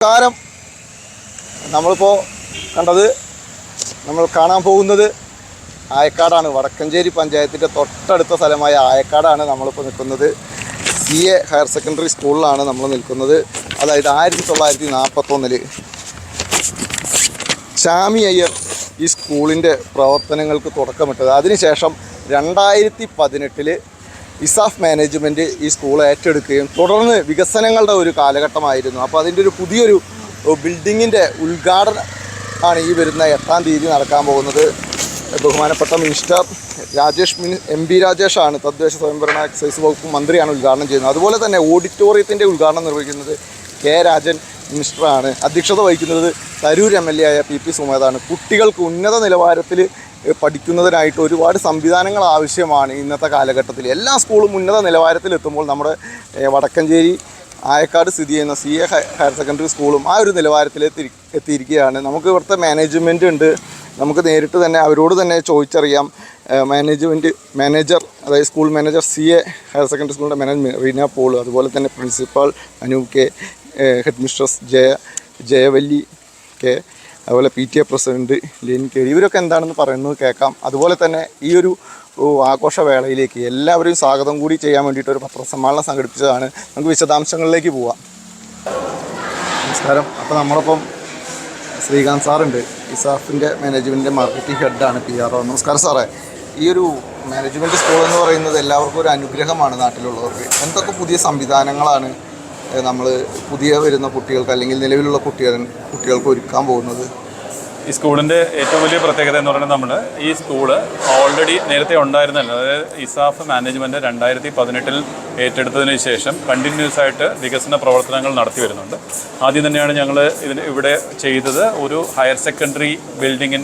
കാരം നമ്മളിപ്പോൾ കണ്ടത്, നമ്മൾ കാണാൻ പോകുന്നത് ആയക്കാടാണ്. വടക്കഞ്ചേരി പഞ്ചായത്തിൻ്റെ തൊട്ടടുത്ത സ്ഥലമായ ആയക്കാടാണ് നമ്മളിപ്പോൾ നിൽക്കുന്നത്. CA ഹയർ സെക്കൻഡറി സ്കൂളിലാണ് നമ്മൾ നിൽക്കുന്നത്. അതായത് 1941 ഷാമി അയ്യർ ഈ സ്കൂളിൻ്റെ പ്രവർത്തനങ്ങൾക്ക് തുടക്കമിട്ടത്. അതിനുശേഷം 2018 ഇസാഫ് മാനേജ്മെൻറ്റ് ഈ സ്കൂൾ ഏറ്റെടുക്കുകയും തുടർന്ന് വികസനങ്ങളുടെ ഒരു കാലഘട്ടമായിരുന്നു. അപ്പോൾ അതിൻ്റെ ഒരു പുതിയൊരു ബിൽഡിങ്ങിൻ്റെ ഉദ്ഘാടനം ആണ് ഈ വരുന്ന 8-ാം തീയതി നടക്കാൻ പോകുന്നത്. ബഹുമാനപ്പെട്ട മിനിസ്റ്റർ MP രാജേഷാണ്, തദ്ദേശ സ്വയംഭരണ എക്സൈസ് വകുപ്പ് മന്ത്രിയാണ് ഉദ്ഘാടനം ചെയ്യുന്നത്. അതുപോലെ തന്നെ ഓഡിറ്റോറിയത്തിൻ്റെ ഉദ്ഘാടനം നിർവഹിക്കുന്നത് K. രാജൻ മിനിസ്റ്ററാണ്. അധ്യക്ഷത വഹിക്കുന്നത് തരൂർ MLA ആയ PP സുമേതാണ്. കുട്ടികൾക്ക് ഉന്നത നിലവാരത്തിൽ പഠിക്കുന്നതിനായിട്ട് ഒരുപാട് സംവിധാനങ്ങൾ ആവശ്യമാണ് ഇന്നത്തെ കാലഘട്ടത്തിൽ. എല്ലാ സ്കൂളും ഉന്നത നിലവാരത്തിലെത്തുമ്പോൾ നമ്മുടെ വടക്കഞ്ചേരി ആയക്കാട് സ്ഥിതി ചെയ്യുന്ന CA ഹയർ സെക്കൻഡറി സ്കൂളും ആ ഒരു നിലവാരത്തിൽ എത്തിയിരിക്കുകയാണ്. നമുക്ക് ഇവിടുത്തെ മാനേജ്മെൻറ്റ് ഉണ്ട്, നമുക്ക് നേരിട്ട് തന്നെ അവരോട് തന്നെ ചോദിച്ചറിയാം. മാനേജർ അതായത് school manager CA higher secondary സ്കൂളിൻ്റെ മാനേജർ റീന പോൾ, അതുപോലെ തന്നെ principal Anoop K, head mistress Jayavalli K, അതുപോലെ PTA പ്രസിഡൻറ്റ് ലെനിൻ K. ഇവരൊക്കെ എന്താണെന്ന് പറയുന്നത് കേൾക്കാം. അതുപോലെ തന്നെ ഈ ഒരു ആഘോഷവേളയിലേക്ക് എല്ലാവരെയും സ്വാഗതം കൂടി ചെയ്യാൻ വേണ്ടിയിട്ട് ഒരു പത്രസമ്മേളനം സംഘടിപ്പിച്ചതാണ്. നമുക്ക് വിശദാംശങ്ങളിലേക്ക് പോവാം. നമസ്കാരം. അപ്പോൾ നമ്മളിപ്പം ശ്രീകാന്ത് സാറുണ്ട്, ഇസാഫിൻ്റെ മാനേജ്മെൻറ്റിൻ്റെ മാർക്കറ്റിംഗ് ഹെഡാണ്, PRO. നമസ്കാരം സാറേ. ഈ ഒരു മാനേജ്മെൻറ്റ് സ്കൂൾ എന്ന് പറയുന്നത് എല്ലാവർക്കും ഒരു അനുഗ്രഹമാണ് നാട്ടിലുള്ളവർക്ക്. എന്തൊക്കെ പുതിയ സംവിധാനങ്ങളാണ് നമ്മൾ പുതിയ വരുന്ന കുട്ടികൾക്ക് അല്ലെങ്കിൽ നിലവിലുള്ള കുട്ടികൾക്ക് ഒരുക്കാൻ പോകുന്നത്? ഈ സ്കൂളിൻ്റെ ഏറ്റവും വലിയ പ്രത്യേകത എന്ന് പറയുന്നത്, നമ്മൾ ഈ സ്കൂള് ഓൾറെഡി നേരത്തെ ഉണ്ടായിരുന്നല്ലോ. അതായത് ഇസാഫ് മാനേജ്മെൻറ്റ് 2018 ഏറ്റെടുത്തതിന് ശേഷം കണ്ടിന്യൂസ് ആയിട്ട് വികസന പ്രവർത്തനങ്ങൾ നടത്തി വരുന്നുണ്ട്. ആദ്യം തന്നെയാണ് ഞങ്ങൾ ഇവിടെ ചെയ്തത് ഒരു ഹയർ സെക്കൻഡറി ബിൽഡിംഗ്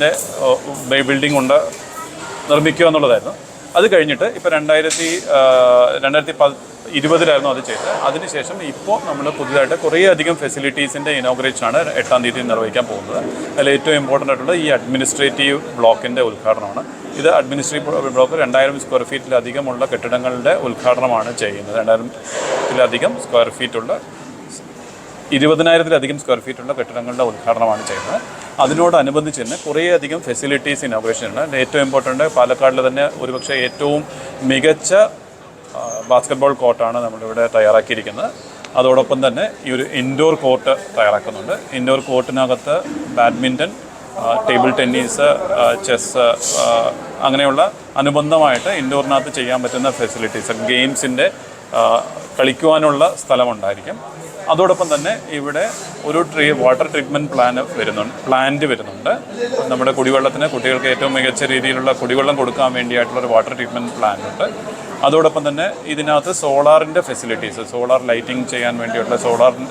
നിർമ്മിക്കുക എന്നുള്ളതായിരുന്നു. അത് കഴിഞ്ഞിട്ട് ഇപ്പോൾ 2020 അത് ചെയ്തത്. അതിനുശേഷം ഇപ്പോൾ നമ്മൾ പുതുതായിട്ട് കുറേയധികം ഫെസിലിറ്റീസിൻ്റെ ഇനോഗ്രേഷനാണ് 8-ാം തീയതി നിർവഹിക്കാൻ പോകുന്നത്. അതിൽ ഏറ്റവും ഇമ്പോർട്ടൻ്റ് ആയിട്ടുള്ള ഈ അഡ്മിനിസ്ട്രേറ്റീവ് ബ്ലോക്കിൻ്റെ ഉദ്ഘാടനമാണ്. ഇത് അഡ്മിനിസ്ട്രേറ്റീവ് ബ്ലോക്ക് 2000 സ്ക്വയർ ഫീറ്റിലധികമുള്ള കെട്ടിടങ്ങളുടെ ഉദ്ഘാടനമാണ് ചെയ്യുന്നത്. 2000-ത്തിലധികം സ്ക്വയർ ഫീറ്റുള്ള 20,000-ത്തിലധികം സ്ക്വയർ ഫീറ്റുള്ള കെട്ടിടങ്ങളുടെ ഉദ്ഘാടനമാണ് ചെയ്യുന്നത്. അതിനോടനുബന്ധിച്ച് തന്നെ കുറേയധികം ഫെസിലിറ്റീസ് ഇനോഗ്രേഷൻ ഉണ്ട്. ഏറ്റവും ഇമ്പോർട്ടൻ്റ് പാലക്കാടിൽ തന്നെ ഒരുപക്ഷെ ഏറ്റവും മികച്ച ബാസ്കറ്റ്ബോൾ കോർട്ടാണ് നമ്മളിവിടെ തയ്യാറാക്കിയിരിക്കുന്നത്. അതോടൊപ്പം തന്നെ ഈ ഒരു ഇൻഡോർ കോർട്ട് തയ്യാറാക്കുന്നുണ്ട്. ഇൻഡോർ കോർട്ടിനകത്ത് ബാഡ്മിൻ്റൺ, ടേബിൾ ടെന്നീസ്, ചെസ്സ് അങ്ങനെയുള്ള അനുബന്ധമായിട്ട് ഇൻഡോറിനകത്ത് ചെയ്യാൻ പറ്റുന്ന ഫെസിലിറ്റീസ്, ഗെയിംസിൻ്റെ കളിക്കുവാനുള്ള സ്ഥലമുണ്ടായിരിക്കും. അതോടൊപ്പം തന്നെ ഇവിടെ ഒരു വാട്ടർ ട്രീറ്റ്മെൻറ്റ് പ്ലാന്റ് വരുന്നുണ്ട്. നമ്മുടെ കുടിവെള്ളത്തിന് കുട്ടികൾക്ക് ഏറ്റവും മികച്ച രീതിയിലുള്ള കുടിവെള്ളം കൊടുക്കാൻ വേണ്ടിയിട്ടുള്ളൊരു വാട്ടർ ട്രീറ്റ്മെൻറ്റ് പ്ലാന്റ് ഉണ്ട്. അതോടൊപ്പം തന്നെ ഇതിനകത്ത് സോളാറിൻ്റെ ഫെസിലിറ്റീസ്, സോളാർ ലൈറ്റിംഗ് ചെയ്യാൻ വേണ്ടിയുള്ള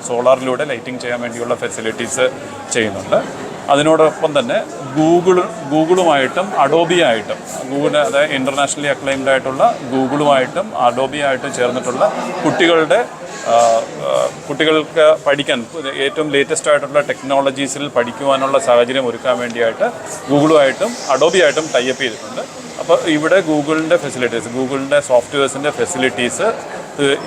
സോളാറിലൂടെ ലൈറ്റിംഗ് ചെയ്യാൻ വേണ്ടിയുള്ള ഫെസിലിറ്റീസ് ചെയ്യുന്നുണ്ട്. അതിനോടൊപ്പം തന്നെ ഗൂഗിളുമായിട്ടും അഡോബിയായിട്ടും അതായത് ഇൻ്റർനാഷണലി അക്ലൈംഡ് ആയിട്ടുള്ള ഗൂഗിളുമായിട്ടും അഡോബിയായിട്ടും ചേർന്നിട്ടുള്ള കുട്ടികൾക്ക് പഠിക്കാൻ ഏറ്റവും ലേറ്റസ്റ്റ് ആയിട്ടുള്ള ടെക്നോളജീസിൽ പഠിക്കുവാനുള്ള സാഹചര്യം ഒരുക്കാൻ വേണ്ടിയിട്ട് ഗൂഗിളുമായിട്ടും അഡോബിയായിട്ടും ടൈപ്പ് ചെയ്തിട്ടുണ്ട്. അപ്പോൾ ഇവിടെ ഗൂഗിളിൻ്റെ ഫെസിലിറ്റീസ്, ഗൂഗിളിൻ്റെ സോഫ്റ്റ്വെയർസിൻ്റെ ഫെസിലിറ്റീസ്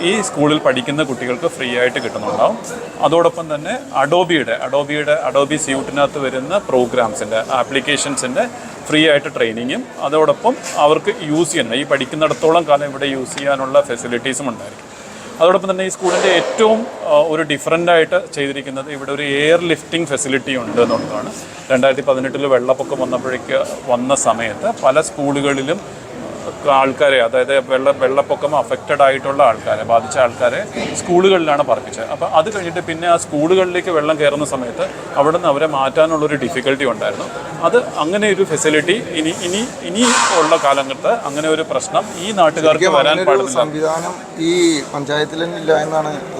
ഈ സ്കൂളിൽ പഠിക്കുന്ന കുട്ടികൾക്ക് ഫ്രീ ആയിട്ട് കിട്ടുന്നുണ്ടാവും. അതോടൊപ്പം തന്നെ അഡോബി സ്യൂട്ടിനകത്ത് വരുന്ന പ്രോഗ്രാംസിൻ്റെ ആപ്ലിക്കേഷൻസിൻ്റെ ഫ്രീ ആയിട്ട് ട്രെയിനിങ്ങും അതോടൊപ്പം അവർക്ക് യൂസ് ചെയ്യുന്ന ഈ പഠിക്കുന്നിടത്തോളം കാലം ഇവിടെ യൂസ് ചെയ്യാനുള്ള ഫെസിലിറ്റീസും ഉണ്ടായിരിക്കും. അതോടൊപ്പം തന്നെ ഈ സ്കൂളിൻ്റെ ഏറ്റവും ഒരു ഡിഫറൻ്റായിട്ട് ചെയ്തിരിക്കുന്നത് ഇവിടെ ഒരു എയർ ലിഫ്റ്റിംഗ് ഫെസിലിറ്റി ഉണ്ട് എന്നുള്ളതാണ്. 2018 വെള്ളപ്പൊക്കം വന്ന സമയത്ത് പല സ്കൂളുകളിലും ആൾക്കാരെ, അതായത് വെള്ളപ്പൊക്കം അഫക്റ്റഡ് ആയിട്ടുള്ള ആൾക്കാരെ, ബാധിച്ച ആൾക്കാരെ സ്കൂളുകളിലാണ് പാർപ്പിച്ചത്. അപ്പോൾ അത് കഴിഞ്ഞിട്ട് പിന്നെ ആ സ്കൂളുകളിലേക്ക് വെള്ളം കയറുന്ന സമയത്ത് അവിടെ നിന്ന് അവരെ മാറ്റാനുള്ളൊരു ഡിഫിക്കൽട്ടി ഉണ്ടായിരുന്നു. അത് അങ്ങനെ ഒരു ഫെസിലിറ്റി ഇനി ഉള്ള കാലഘട്ടത്ത് അങ്ങനെ ഒരു പ്രശ്നം ഈ നാട്ടുകാർക്ക് വരാൻ പാടില്ല. സംവിധാനം ഈ പഞ്ചായത്തിൽ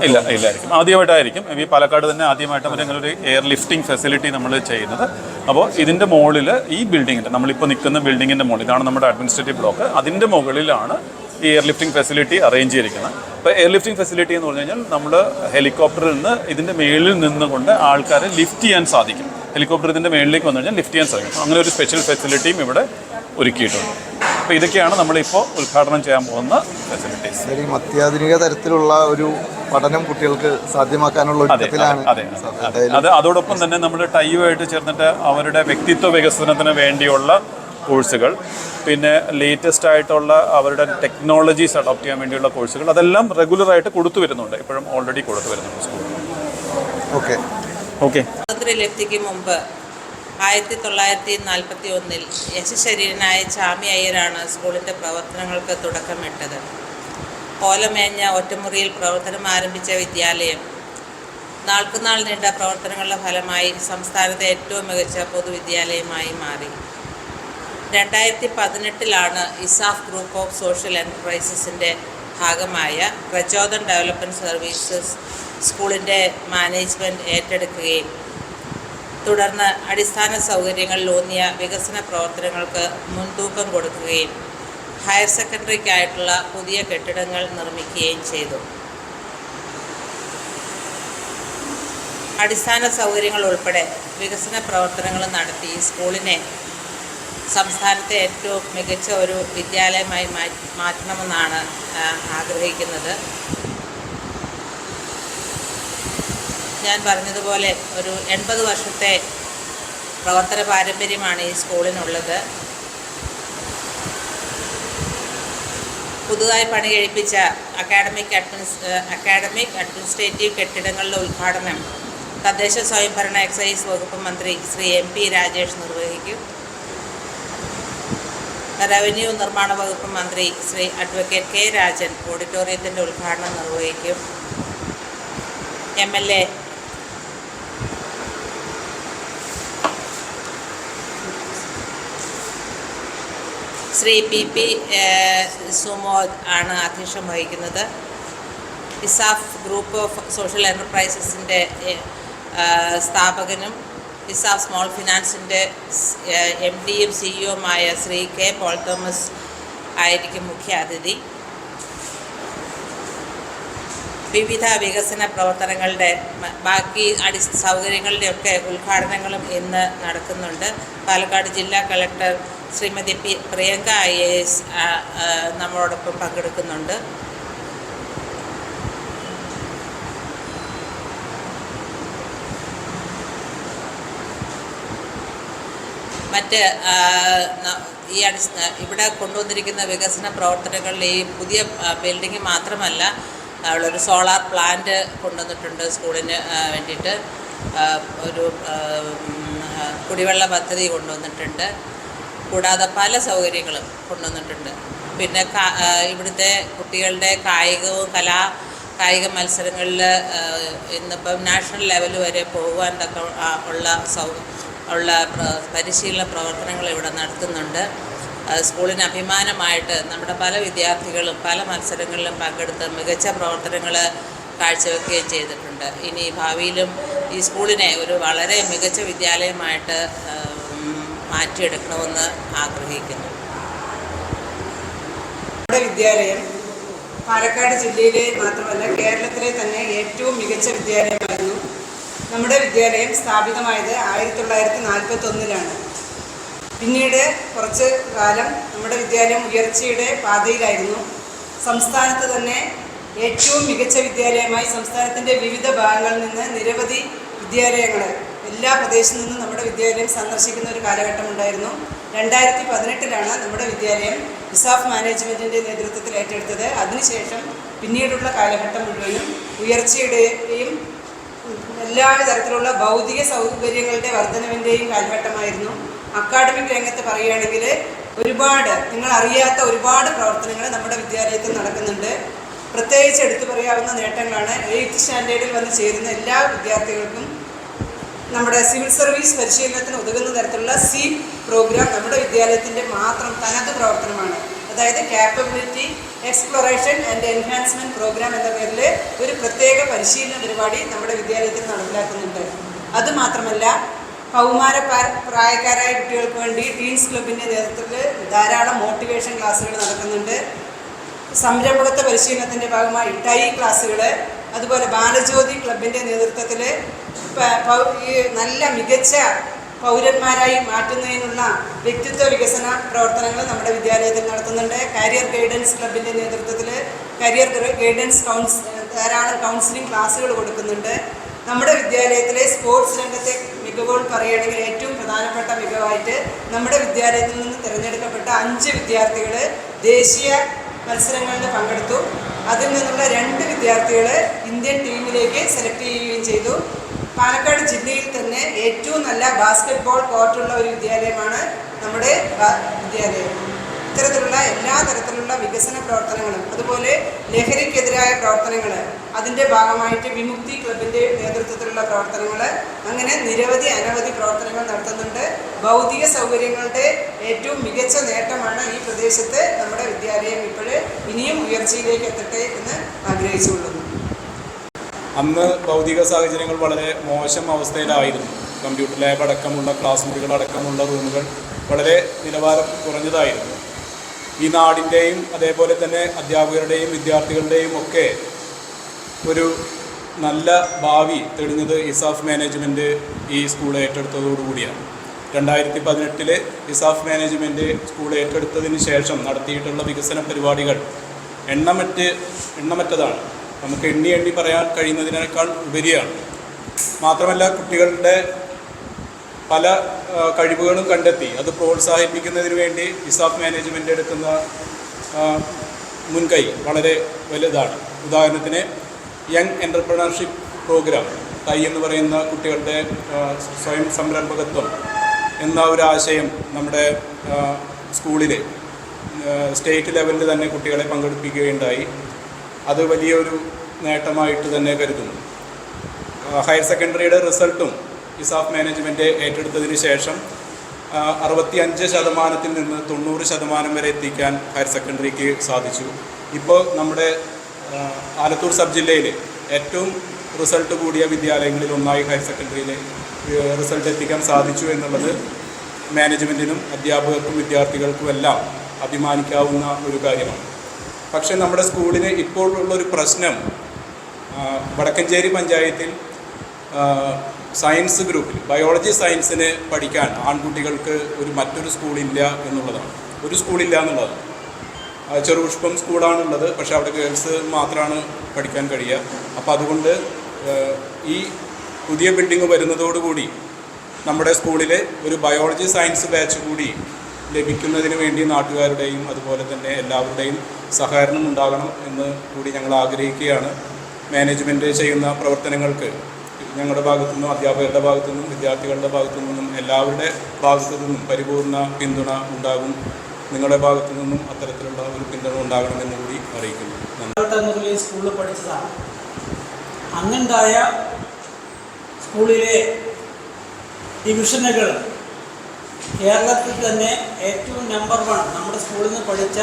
ഇല്ലായിരിക്കും, ആദ്യമായിട്ടായിരിക്കും. ഈ പാലക്കാട് തന്നെ ആദ്യമായിട്ടാണ് അങ്ങനെ ഒരു എയർ ലിഫ്റ്റിംഗ് ഫെസിലിറ്റി നമ്മൾ ചെയ്യുന്നത്. അപ്പോൾ ഇതിൻ്റെ മുകളിൽ ഈ ബിൽഡിങ്ങിൻ്റെ, നമ്മളിപ്പോൾ നിൽക്കുന്ന ബിൽഡിങ്ങിൻ്റെ മുകളിൽ, ഇതാണ് നമ്മുടെ അഡ്മിനിസ്ട്രേറ്റീവ് ബ്ലോക്ക്, അതിൻ്റെ മുകളിലാണ് ഈ എയർ ലിഫ്റ്റിംഗ് ഫെസിലിറ്റി അറേഞ്ച് ചെയ്തിരിക്കുന്നത്. അപ്പോൾ എയർ ലിഫ്റ്റിംഗ് ഫെസിലിറ്റി എന്ന് പറഞ്ഞു കഴിഞ്ഞാൽ നമ്മൾ ഹെലികോപ്റ്ററിൽ നിന്ന് ഇതിൻ്റെ മേളിൽ നിന്നുകൊണ്ട് ആൾക്കാരെ ലിഫ്റ്റ് ചെയ്യാൻ സാധിക്കും. ഹെലികോപ്റ്റർ ഇതിൻ്റെ മേളിലേക്ക് വന്നു കഴിഞ്ഞാൽ ലിഫ്റ്റ് ചെയ്യാൻ സാധിക്കും. അങ്ങനെ ഒരു സ്പെഷ്യൽ ഫെസിലിറ്റിയും ഇവിടെ ഒരുക്കിയിട്ടുണ്ട്. അപ്പോൾ ഇതൊക്കെയാണ് നമ്മളിപ്പോൾ ഉദ്ഘാടനം ചെയ്യാൻ പോകുന്ന ഫെസിലിറ്റീസ്. ഈ അത്യാധുനിക തരത്തിലുള്ള ഒരു പഠനം കുട്ടികൾക്ക് സാധ്യമാക്കാനുള്ള ഒരുക്കത്തിലാണ്. അതോടൊപ്പം തന്നെ നമ്മൾ ടൈയുമായിട്ട് ചേർന്നിട്ട് അവരുടെ വ്യക്തിത്വ വികസനത്തിന് വേണ്ടിയുള്ള കോഴ്സുകൾ, പിന്നെ ലേറ്റസ്റ്റ് ആയിട്ടുള്ള അവരുടെ ടെക്നോളജീസ് അഡോപ്റ്റ് ചെയ്യാൻ വേണ്ടിയുള്ള കോഴ്സുകൾ, അതെല്ലാം റെഗുലറായിട്ട് കൊടുത്തു വരുന്നുണ്ട്. ഇപ്പോഴും ഓൾറെഡി കൊടുത്തു വരുന്നുണ്ട് സ്കൂളിൽ. ഓക്കെ. സ്വാതന്ത്ര്യലബ്ധിക്ക് മുമ്പ് 1941 യശശരീരനായ ചാമി അയ്യരാണ് സ്കൂളിൻ്റെ പ്രവർത്തനങ്ങൾക്ക് തുടക്കമിട്ടത്. ഓലമേഞ്ഞ ഒറ്റമുറിയിൽ പ്രവർത്തനം ആരംഭിച്ച വിദ്യാലയം നാൾക്കുനാൾ നീണ്ട പ്രവർത്തനങ്ങളുടെ ഫലമായി സംസ്ഥാനത്തെ ഏറ്റവും മികച്ച പൊതുവിദ്യാലയമായി മാറി. 2018 ഇസാഫ് ഗ്രൂപ്പ് ഓഫ് സോഷ്യൽ എൻ്റർപ്രൈസസിൻ്റെ ഭാഗമായ പ്രചോദൻ ഡെവലപ്മെൻറ്റ് സർവീസസ് സ്കൂളിൻ്റെ മാനേജ്മെൻറ്റ് ഏറ്റെടുക്കുകയും തുടർന്ന് അടിസ്ഥാന സൗകര്യങ്ങളിലൂന്നിയ വികസന പ്രവർത്തനങ്ങൾക്ക് മുൻതൂക്കം കൊടുക്കുകയും ഹയർ സെക്കൻഡറിക്കായിട്ടുള്ള പുതിയ കെട്ടിടങ്ങൾ നിർമ്മിക്കുകയും ചെയ്തു. അടിസ്ഥാന സൗകര്യങ്ങൾ ഉൾപ്പെടെ വികസന പ്രവർത്തനങ്ങൾ നടത്തി സ്കൂളിനെ സംസ്ഥാനത്തെ ഏറ്റവും മികച്ച ഒരു വിദ്യാലയമായി മാറ്റണമെന്നാണ് ആഗ്രഹിക്കുന്നത്. ഞാൻ പറഞ്ഞതുപോലെ ഒരു 80 വർഷത്തെ പ്രവർത്തന പാരമ്പര്യമാണ് ഈ സ്കൂളിനുള്ളത്. പുതുതായി പണി കഴിപ്പിച്ച അക്കാഡമിക് അഡ്മിനിസ്ട്രേറ്റീവ് കെട്ടിടങ്ങളുടെ ഉദ്ഘാടനം തദ്ദേശ സ്വയംഭരണ എക്സൈസ് വകുപ്പ് മന്ത്രി ശ്രീ MP രാജേഷ് നിർവഹിക്കും. റവന്യൂ നിർമ്മാണ വകുപ്പ് മന്ത്രി ശ്രീ അഡ്വക്കേറ്റ് K രാജൻ ഓഡിറ്റോറിയത്തിൻ്റെ ഉദ്ഘാടനം നിർവഹിക്കും. MLA ശ്രീ PP സുമോദ് ആണ് അധ്യക്ഷം വഹിക്കുന്നത്. ഇസാഫ് ഗ്രൂപ്പ് ഓഫ് സോഷ്യൽ എൻ്റർപ്രൈസസിൻ്റെ സ്ഥാപകനും ഇസാഫ് സ്മോൾ ഫിനാൻസിൻ്റെ MDയും CEO ശ്രീ K പോൾ തോമസ് ആയിരിക്കും മുഖ്യ അതിഥി. വിവിധ വികസന പ്രവർത്തനങ്ങളുടെ ബാക്കി സൗകര്യങ്ങളുടെയൊക്കെ ഉദ്ഘാടനങ്ങളും ഇന്ന് നടക്കുന്നുണ്ട്. പാലക്കാട് ജില്ലാ കളക്ടർ ശ്രീമതി പ്രിയങ്ക IAS നമ്മളോടൊപ്പം പങ്കെടുക്കുന്നുണ്ട്. മറ്റ് ഇവിടെ കൊണ്ടുവന്നിരിക്കുന്ന വികസന പ്രവർത്തനങ്ങളിൽ ഈ പുതിയ ബിൽഡിംഗ് മാത്രമല്ല, ഒരു സോളാർ പ്ലാന്റ് കൊണ്ടുവന്നിട്ടുണ്ട് സ്കൂളിന് വേണ്ടിയിട്ട്. ഒരു കുടിവെള്ള പദ്ധതി കൊണ്ടുവന്നിട്ടുണ്ട്. കൂടാതെ പല സൗകര്യങ്ങളും കൊണ്ടുവന്നിട്ടുണ്ട്. പിന്നെ ഇവിടുത്തെ കുട്ടികളുടെ കായിക മത്സരങ്ങളിൽ ഇന്നിപ്പം നാഷണൽ ലെവൽ വരെ പോകുവാൻ ഉള്ള പരിശീലന പ്രവർത്തനങ്ങൾ ഇവിടെ നടത്തുന്നുണ്ട്. സ്കൂളിന് അഭിമാനമായിട്ട് നമ്മുടെ പല വിദ്യാർത്ഥികളും പല മത്സരങ്ങളിലും പങ്കെടുത്ത് മികച്ച പ്രവർത്തനങ്ങൾ കാഴ്ചവെക്കുകയും ചെയ്തിട്ടുണ്ട്. ഇനി ഭാവിയിലും ഈ സ്കൂളിനെ ഒരു വളരെ മികച്ച വിദ്യാലയമായിട്ട് മാറ്റിയെടുക്കണമെന്ന് ആഗ്രഹിക്കുന്നു. നമ്മുടെ വിദ്യാലയം പാലക്കാട് ജില്ലയിലെ മാത്രമല്ല കേരളത്തിലെ തന്നെ ഏറ്റവും മികച്ച വിദ്യാലയമായിരുന്നു. നമ്മുടെ വിദ്യാലയം സ്ഥാപിതമായത് 1941 പിന്നീട് കുറച്ച് കാലം നമ്മുടെ വിദ്യാലയം ഉയർച്ചയുടെ പാതയിലായിരുന്നു. സംസ്ഥാനത്ത് തന്നെ ഏറ്റവും മികച്ച വിദ്യാലയമായി സംസ്ഥാനത്തിൻ്റെ വിവിധ ഭാഗങ്ങളിൽ നിന്ന് നിരവധി വിദ്യാലയങ്ങൾ എല്ലാ പ്രദേശത്തു നിന്നും നമ്മുടെ വിദ്യാലയം സന്ദർശിക്കുന്ന ഒരു കാലഘട്ടമുണ്ടായിരുന്നു. 2018 നമ്മുടെ വിദ്യാലയം ഇസാഫ് മാനേജ്മെൻറ്റിൻ്റെ നേതൃത്വത്തിൽ ഏറ്റെടുത്തത്. അതിനുശേഷം പിന്നീടുള്ള കാലഘട്ടം മുഴുവനും ഉയർച്ചയുടെയും എല്ലാ തരത്തിലുള്ള ഭൗതിക സൗകര്യങ്ങളുടെ വർധനവിൻ്റെയും കാലഘട്ടമായിരുന്നു. അക്കാഡമിക് രംഗത്ത് പറയുകയാണെങ്കിൽ നിങ്ങൾ അറിയാത്ത ഒരുപാട് പ്രവർത്തനങ്ങൾ നമ്മുടെ വിദ്യാലയത്തിൽ നടക്കുന്നുണ്ട്. പ്രത്യേകിച്ച് എടുത്തു പറയാവുന്ന നേട്ടങ്ങളാണ് 8th സ്റ്റാൻഡേർഡിൽ വന്ന് ചേരുന്ന എല്ലാ വിദ്യാർത്ഥികൾക്കും നമ്മുടെ സിവിൽ സർവീസ് പരിശീലനത്തിന് ഉതകുന്ന തരത്തിലുള്ള SEEP പ്രോഗ്രാം നമ്മുടെ വിദ്യാലയത്തിൻ്റെ മാത്രം തനത് പ്രവർത്തനമാണ്. അതായത് capability exploration and enhancement programme എന്ന പേരിൽ ഒരു പ്രത്യേക പരിശീലന പരിപാടി നമ്മുടെ വിദ്യാലയത്തിൽ നടപ്പിലാക്കുന്നുണ്ട്. അതുമാത്രമല്ല, പ്രായക്കാരായ കുട്ടികൾക്ക് വേണ്ടി ടീൻസ് ക്ലബിൻ്റെ നേതൃത്വത്തിൽ ധാരാളം മോട്ടിവേഷൻ ക്ലാസ്സുകൾ നടക്കുന്നുണ്ട്. സംരംഭകത്വ പരിശീലനത്തിൻ്റെ ഭാഗമായി ടൈ ക്ലാസ്സുകൾ, അതുപോലെ ബാലജ്യോതി ക്ലബിൻ്റെ നേതൃത്വത്തിൽ ഈ നല്ല മികച്ച പൗരന്മാരായി മാറ്റുന്നതിനുള്ള വ്യക്തിത്വ വികസന പ്രവർത്തനങ്ങൾ നമ്മുടെ വിദ്യാലയത്തിൽ നടത്തുന്നുണ്ട്. കരിയർ ഗൈഡൻസ് ക്ലബിൻ്റെ നേതൃത്വത്തിൽ കരിയർ ഗൈഡൻസ് ധാരാളം കൗൺസിലിംഗ് ക്ലാസ്സുകൾ കൊടുക്കുന്നുണ്ട്. നമ്മുടെ വിദ്യാലയത്തിലെ സ്പോർട്സ് രംഗത്തെ മികവുകൾ പറയുകയാണെങ്കിൽ ഏറ്റവും പ്രധാനപ്പെട്ട മികവായിട്ട് നമ്മുടെ വിദ്യാലയത്തിൽ നിന്ന് തിരഞ്ഞെടുക്കപ്പെട്ട 5 വിദ്യാർത്ഥികൾ ദേശീയ മത്സരങ്ങളിൽ പങ്കെടുത്തു. അതിൽ നിന്നുള്ള 2 വിദ്യാർത്ഥികൾ ഇന്ത്യൻ ടീമിലേക്ക് സെലക്ട് ചെയ്യുകയും ചെയ്തു. പാലക്കാട് ജില്ലയിൽ തന്നെ ഏറ്റവും നല്ല ബാസ്കറ്റ്ബോൾ കോർട്ടുള്ള ഒരു വിദ്യാലയമാണ് നമ്മുടെ വിദ്യാലയം. ഇത്തരത്തിലുള്ള എല്ലാ തരത്തിലുള്ള വികസന പ്രവർത്തനങ്ങളും അതുപോലെ ലഹരിക്കെതിരായ പ്രവർത്തനങ്ങൾ, അതിൻ്റെ ഭാഗമായിട്ട് വിമുക്തി ക്ലബിൻ്റെ നേതൃത്വത്തിലുള്ള പ്രവർത്തനങ്ങൾ, അങ്ങനെ അനവധി പ്രവർത്തനങ്ങൾ നടത്തുന്നുണ്ട്. ഭൗതിക സൗകര്യങ്ങളുടെ ഏറ്റവും മികച്ച നേട്ടമാണ് ഈ പ്രദേശത്ത് നമ്മുടെ വിദ്യാലയം ഇപ്പോൾ ഇനിയും ഉയർച്ചയിലേക്ക് എത്തട്ടെ എന്ന് ആഗ്രഹിച്ചുകൊള്ളുന്നു. അന്ന് ഭൗതിക സാഹചര്യങ്ങൾ വളരെ മോശം അവസ്ഥയിലായിരുന്നു. കമ്പ്യൂട്ടർ ലാബ് അടക്കമുള്ള ക്ലാസ് മുറികളടക്കമുള്ള റൂമുകൾ വളരെ നിലവാരം കുറഞ്ഞതായിരുന്നു. ഈ നാടിൻ്റെയും അതേപോലെ തന്നെ അധ്യാപകരുടെയും വിദ്യാർത്ഥികളുടെയും ഒക്കെ ഒരു നല്ല ഭാവി തെളിഞ്ഞത് ഇസാഫ് മാനേജ്മെൻറ്റ് ഈ സ്കൂൾ ഏറ്റെടുത്തതോടുകൂടിയാണ്. 2018 ഇസാഫ് മാനേജ്മെൻറ്റ് സ്കൂൾ ഏറ്റെടുത്തതിന് ശേഷം നടത്തിയിട്ടുള്ള വികസന പരിപാടികൾ എണ്ണമറ്റതാണ്. നമുക്ക് എണ്ണി പറയാൻ കഴിയുന്നതിനേക്കാൾ ഉപരിയാണ്. മാത്രമല്ല, കുട്ടികളുടെ പല കഴിവുകളും കണ്ടെത്തി അത് പ്രോത്സാഹിപ്പിക്കുന്നതിന് വേണ്ടി ഇസാഫ് മാനേജ്മെൻ്റ് എടുക്കുന്ന മുൻകൈ വളരെ വലുതാണ്. ഉദാഹരണത്തിന് യങ് എൻ്റർപ്രണർഷിപ്പ് പ്രോഗ്രാം, തൈ എന്ന് പറയുന്ന കുട്ടികളുടെ സ്വയം സംരംഭകത്വം എന്ന ഒരു ആശയം നമ്മുടെ സ്കൂളിൽ സ്റ്റേറ്റ് ലെവലിൽ തന്നെ കുട്ടികളെ പങ്കെടുപ്പിക്കുകയുണ്ടായി. അത് വലിയൊരു നേട്ടമായിട്ട് തന്നെ കരുതുന്നു. ഹയർ സെക്കൻഡറിയുടെ റിസൾട്ടും ഇസാഫ് മാനേജ്മെൻറ്റ് ഏറ്റെടുത്തതിന് ശേഷം 65% നിന്ന് 90% വരെ എത്തിക്കാൻ ഹയർ സെക്കൻഡറിക്ക് സാധിച്ചു. ഇപ്പോൾ നമ്മുടെ ആലത്തൂർ സബ് ജില്ലയിൽ ഏറ്റവും റിസൾട്ട് കൂടിയ വിദ്യാലയങ്ങളിൽ ഒന്നായി ഹയർ സെക്കൻഡറിയിലെ റിസൾട്ട് എത്തിക്കാൻ സാധിച്ചു എന്നുള്ളത് മാനേജ്മെൻറ്റിനും അധ്യാപകർക്കും വിദ്യാർത്ഥികൾക്കും എല്ലാം അഭിമാനിക്കാവുന്ന ഒരു കാര്യമാണ്. പക്ഷേ നമ്മുടെ സ്കൂളിന് ഇപ്പോൾ ഉള്ളൊരു പ്രശ്നം, വടക്കഞ്ചേരി പഞ്ചായത്തിൽ സയൻസ് ഗ്രൂപ്പിൽ ബയോളജി സയൻസിന് പഠിക്കാൻ ആൺകുട്ടികൾക്ക് മറ്റൊരു സ്കൂളില്ല എന്നുള്ളതാണ്. ഒരു സ്കൂളില്ല എന്നുള്ളതാണ്. ചെറുപുഷ്പം സ്കൂളാണുള്ളത്, പക്ഷേ അവിടെ ഗേൾസ് മാത്രമാണ് പഠിക്കാൻ കഴിയുക. അപ്പോൾ അതുകൊണ്ട് ഈ പുതിയ ബിൽഡിംഗ് വരുന്നതോടുകൂടി നമ്മുടെ സ്കൂളിൽ ഒരു ബയോളജി സയൻസ് ബാച്ച് കൂടി ലഭിക്കുന്നതിന് വേണ്ടി നാട്ടുകാരുടെയും അതുപോലെ തന്നെ എല്ലാവരുടെയും സഹകരണം ഉണ്ടാകണം എന്ന് കൂടി ഞങ്ങൾ ആഗ്രഹിക്കുകയാണ്. മാനേജ്മെൻറ്റ് ചെയ്യുന്ന പ്രവർത്തനങ്ങൾക്ക് ഞങ്ങളുടെ ഭാഗത്തുനിന്നും അധ്യാപകരുടെ ഭാഗത്തുനിന്നും വിദ്യാർത്ഥികളുടെ ഭാഗത്തു നിന്നും എല്ലാവരുടെ ഭാഗത്തു നിന്നും പരിപൂർണ പിന്തുണ ഉണ്ടാകും. നിങ്ങളുടെ ഭാഗത്തു നിന്നും അത്തരത്തിലുള്ള ഒരു പിന്തുണ ഉണ്ടാകണമെന്ന് കൂടി അറിയിക്കുന്നു. മുതൽ ഈ സ്കൂളിൽ പഠിച്ചതാണ്. അന്നുണ്ടായ സ്കൂളിലെ ഡിവിഷനുകൾ കേരളത്തിൽ തന്നെ ഏറ്റവും നമ്പർ 1 നമ്മുടെ സ്കൂളിൽ നിന്ന് പഠിച്ച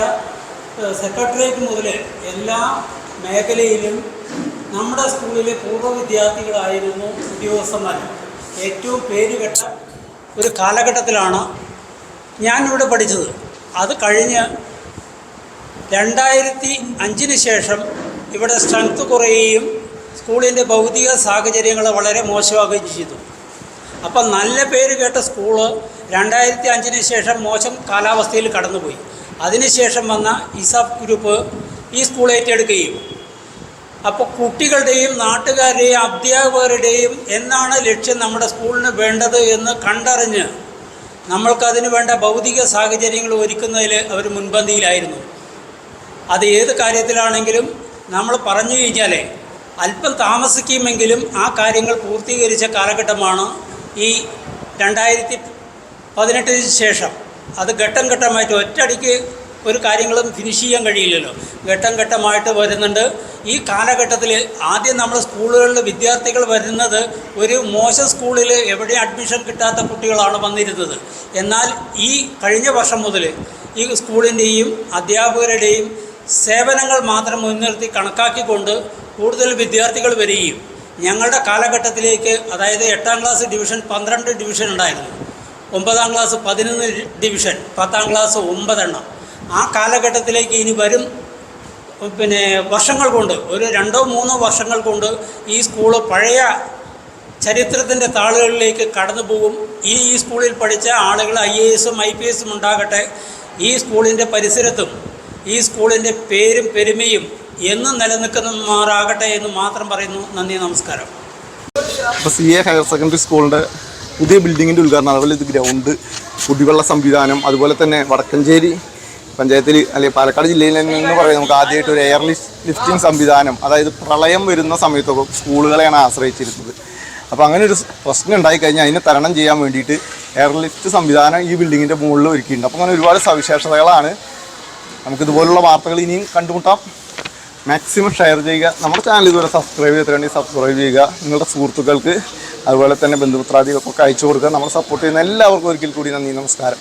സെക്രട്ടേറിയറ്റ് മുതൽ എല്ലാ മേഖലയിലും നമ്മുടെ സ്കൂളിലെ പൂർവ്വ വിദ്യാർത്ഥികളായിരുന്നു ഉദ്യോഗസ്ഥന്മാർ. ഏറ്റവും പേരുകെട്ട ഒരു കാലഘട്ടത്തിലാണ് ഞാനിവിടെ പഠിച്ചത്. അത് കഴിഞ്ഞ് 2005 ശേഷം ഇവിടെ സ്ട്രെങ്ത് കുറയുകയും സ്കൂളിൻ്റെ ഭൗതിക സാഹചര്യങ്ങൾ വളരെ മോശമാകുകയും ചെയ്തു. അപ്പം നല്ല പേര് കേട്ട സ്കൂള് 2005 ശേഷം മോശം കാലാവസ്ഥയിൽ കടന്നുപോയി. അതിനുശേഷം വന്ന ഇസാഫ് ഗ്രൂപ്പ് ഈ സ്കൂൾ ഏറ്റെടുക്കുകയും അപ്പോൾ കുട്ടികളുടെയും നാട്ടുകാരുടെയും അധ്യാപകരുടെയും എന്നാണ് ലക്ഷ്യം നമ്മുടെ സ്കൂളിന് വേണ്ടത് എന്ന് കണ്ടറിഞ്ഞ് നമ്മൾക്കതിന് വേണ്ട ഭൗതിക സാഹചര്യങ്ങൾ ഒരുക്കുന്നതിൽ അവർ മുൻപന്തിയിലായിരുന്നു. അത് ഏത് കാര്യത്തിലാണെങ്കിലും നമ്മൾ പറഞ്ഞു കഴിഞ്ഞാൽ അല്പം താമസിക്കുമെങ്കിലും ആ കാര്യങ്ങൾ പൂർത്തീകരിച്ച കാലഘട്ടമാണ് ഈ 2018 ശേഷം. അത് ഘട്ടം ഘട്ടമായിട്ട് ഒറ്റയടിക്ക് ഒരു കാര്യങ്ങളും ഫിനിഷ് ചെയ്യാൻ കഴിയില്ലല്ലോ. ഘട്ടം ഘട്ടമായിട്ട് വരുന്നുണ്ട്. ഈ കാലഘട്ടത്തിൽ ആദ്യം നമ്മൾ സ്കൂളുകളിൽ വിദ്യാർത്ഥികൾ വരുന്നത് ഒരു മോശം സ്കൂളിൽ എവിടെ അഡ്മിഷൻ കിട്ടാത്ത കുട്ടികളാണ് വന്നിരുന്നത്. എന്നാൽ ഈ കഴിഞ്ഞ വർഷം മുതൽ ഈ സ്കൂളിൻ്റെയും അധ്യാപകരുടെയും സേവനങ്ങൾ മാത്രം മുൻനിർത്തി കണക്കാക്കിക്കൊണ്ട് കൂടുതൽ വിദ്യാർത്ഥികൾ വരികയും ഞങ്ങളുടെ കാലഘട്ടത്തിലേക്ക്, അതായത് 8ാം ക്ലാസ് ഡിവിഷൻ 12 ഡിവിഷൻ ഉണ്ടായിരുന്നു, 9ാം ക്ലാസ് 11 ഡിവിഷൻ, 10ാം ക്ലാസ് 9 എണ്ണം. ആ കാലഘട്ടത്തിലേക്ക് ഇനി വരും വർഷങ്ങൾ കൊണ്ട്, ഒരു 2-3 വർഷങ്ങൾ കൊണ്ട് ഈ സ്കൂള് പഴയ ചരിത്രത്തിൻ്റെ താളുകളിലേക്ക് കടന്നു പോകും. ഇനി ഈ സ്കൂളിൽ പഠിച്ച ആളുകൾ IAS-ഉം IPS-ഉം ഉണ്ടാകട്ടെ. ഈ സ്കൂളിൻ്റെ പരിസരത്തും ഈ സ്കൂളിൻ്റെ പേരും പെരുമയും എന്നും നിലനിൽക്കുന്നമാറാകട്ടെ എന്ന് മാത്രം പറയുന്നു. നന്ദി, നമസ്കാരം. അപ്പോൾ CA ഹയർ സെക്കൻഡറി സ്കൂളിൻ്റെ പുതിയ ബിൽഡിങ്ങിൻ്റെ ഉദ്ഘാടനം, അതുപോലെ ഇത് ഗ്രൗണ്ട്, കുടിവെള്ള സംവിധാനം, അതുപോലെ തന്നെ വടക്കഞ്ചേരി പഞ്ചായത്തിൽ അല്ലെങ്കിൽ പാലക്കാട് ജില്ലയിൽ നിന്ന് പറയുന്നത് നമുക്ക് ആദ്യമായിട്ട് ഒരു എയർ ലിഫ്റ്റിംഗ് സംവിധാനം, അതായത് പ്രളയം വരുന്ന സമയത്തൊക്കെ സ്കൂളുകളെയാണ് ആശ്രയിച്ചിരുന്നത്. അപ്പോൾ അങ്ങനെ ഒരു പ്രശ്നം ഉണ്ടായിക്കഴിഞ്ഞാൽ അതിനെ തരണം ചെയ്യാൻ വേണ്ടിയിട്ട് എയർ ലിഫ്റ്റ് സംവിധാനം ഈ ബിൽഡിങ്ങിൻ്റെ മുകളിൽ ഒരുക്കിയിട്ടുണ്ട്. അപ്പോൾ അങ്ങനെ ഒരുപാട് സവിശേഷതകളാണ്. നമുക്കിതുപോലുള്ള വാർത്തകൾ ഇനിയും കണ്ടുമുട്ടാം. മാക്സിമം ഷെയർ ചെയ്യുക. നമ്മുടെ ചാനൽ ഇതുവരെ സബ്സ്ക്രൈബ് ചെയ്തിട്ടുണ്ടെങ്കിൽ സബ്സ്ക്രൈബ് ചെയ്യുക. നിങ്ങളുടെ സുഹൃത്തുക്കൾക്ക് അതുപോലെ തന്നെ ബന്ധുമിത്രാദികൾക്കൊക്കെ അയച്ചു കൊടുക്കുക. നമ്മളെ സപ്പോർട്ട് ചെയ്യുന്ന എല്ലാവർക്കും ഒരിക്കൽ കൂടി നന്ദി, നമസ്കാരം.